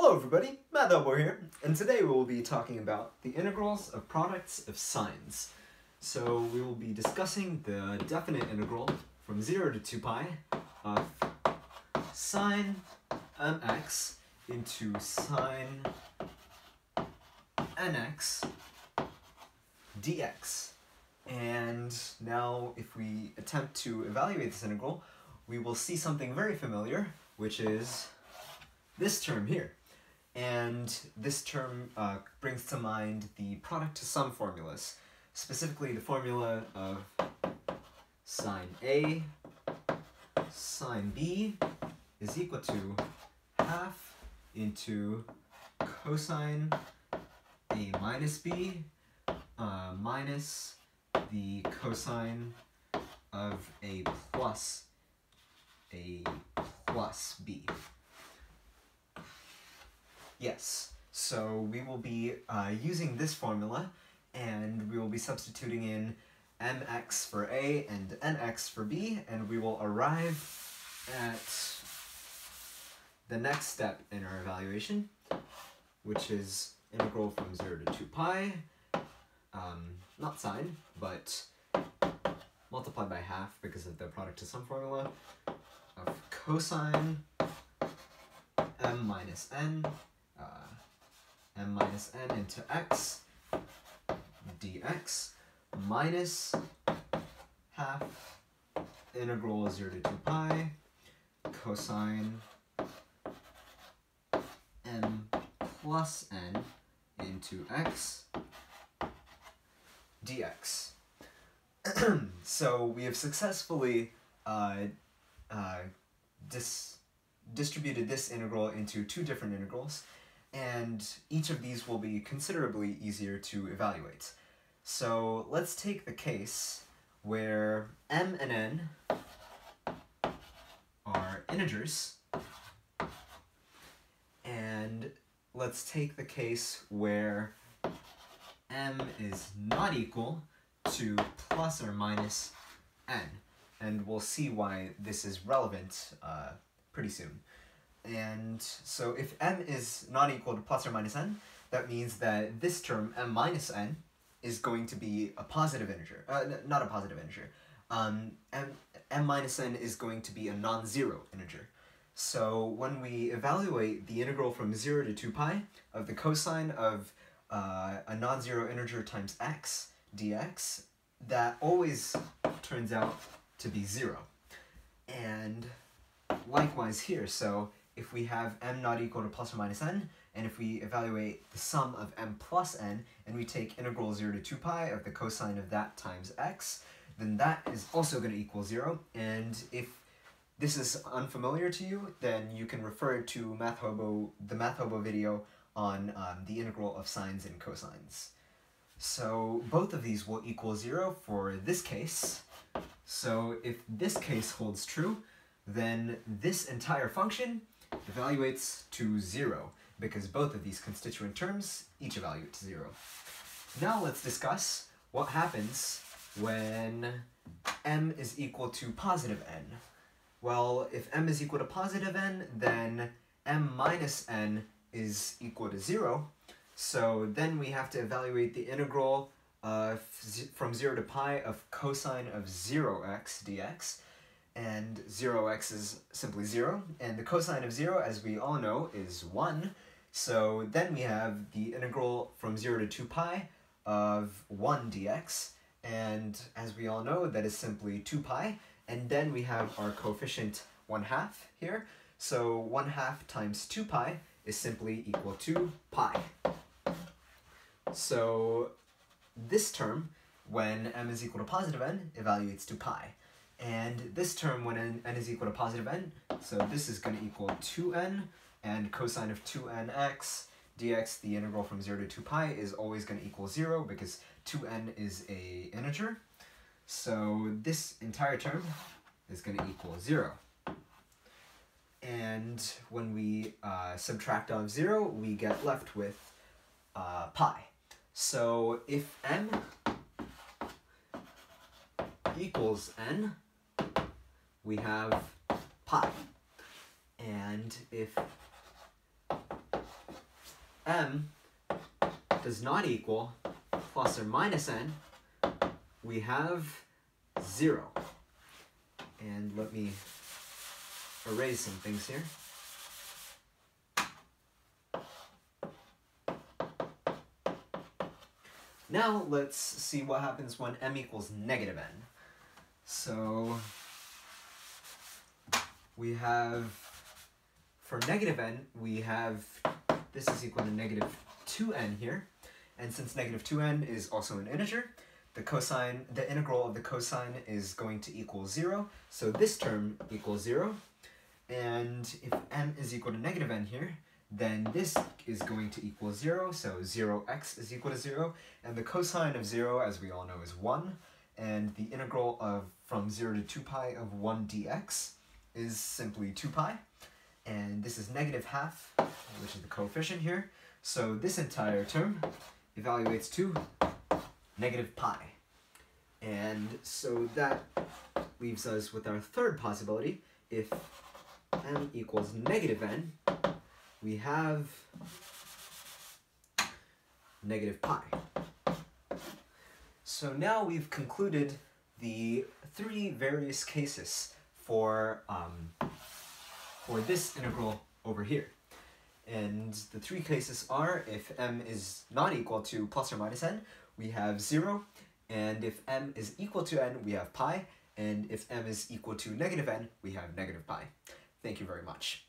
Hello everybody, Matt Hobo here, and today we will be talking about the integrals of products of sines. So we will be discussing the definite integral from 0 to 2 pi of sine mx into sine nx dx. And now if we attempt to evaluate this integral, we will see something very familiar, which is this term here. And this term brings to mind the product to sum formulas, specifically the formula of sine A sine B is equal to half into cosine A minus B minus the cosine of A plus B. Yes, so we will be using this formula, and we will be substituting in mx for A and nx for B, and we will arrive at the next step in our evaluation, which is integral from 0 to 2 pi, not sine, but multiplied by half because of the product to sum formula, of cosine m minus n into x dx minus half integral 0 to 2 pi cosine m plus n into x dx. So we have successfully distributed this integral into two different integrals, and each of these will be considerably easier to evaluate. So let's take the case where m and n are integers, and let's take the case where m is not equal to plus or minus n, and we'll see why this is relevant pretty soon. And so if m is not equal to plus or minus n, that means that this term, m minus n, is going to be a positive integer. Not a positive integer. M minus n is going to be a non-zero integer. So when we evaluate the integral from 0 to 2 pi of the cosine of a non-zero integer times x dx, that always turns out to be 0. And likewise here, so if we have m not equal to plus or minus n, and if we evaluate the sum of m plus n, and we take integral 0 to 2 pi of the cosine of that times x, then that is also going to equal 0. And if this is unfamiliar to you, then you can refer to the Math Hobo video on the integral of sines and cosines. So both of these will equal 0 for this case. So if this case holds true, then this entire function evaluates to 0, because both of these constituent terms each evaluate to 0. Now let's discuss what happens when m is equal to positive n. Well, if m is equal to positive n, then m minus n is equal to 0. So then we have to evaluate the integral from 0 to pi of cosine of 0x dx. And 0x is simply 0, and the cosine of 0, as we all know, is 1. So then we have the integral from 0 to 2 pi of 1 dx, and as we all know, that is simply 2 pi, and then we have our coefficient 1/2 here, so 1/2 times 2 pi is simply equal to pi. So this term, when m is equal to positive n, evaluates to pi. And this term, when n is equal to positive n, so this is going to equal 2n, and cosine of 2nx dx, the integral from 0 to 2 pi, is always going to equal 0, because 2n is a integer. So this entire term is going to equal 0. And when we subtract off 0, we get left with pi. So if m equals n, we have pi. And if m does not equal plus or minus n, we have 0. And let me erase some things here. Now let's see what happens when m equals negative n. So we have, for negative n, we have, this is equal to negative 2n here. And since negative 2n is also an integer, the integral of the cosine is going to equal 0. So this term equals 0. And if m is equal to negative n here, then this is going to equal 0, so 0x is equal to 0, and the cosine of 0, as we all know, is 1, and the integral of from 0 to 2 pi of 1 dx is simply 2 pi, and this is negative half, which is the coefficient here, so this entire term evaluates to negative pi. And so that leaves us with our third possibility. If m equals negative n, we have negative pi. So now we've concluded the 3 various cases for this integral over here. And the 3 cases are, if m is not equal to plus or minus n, we have 0, and if m is equal to n, we have pi, and if m is equal to negative n, we have negative pi. Thank you very much.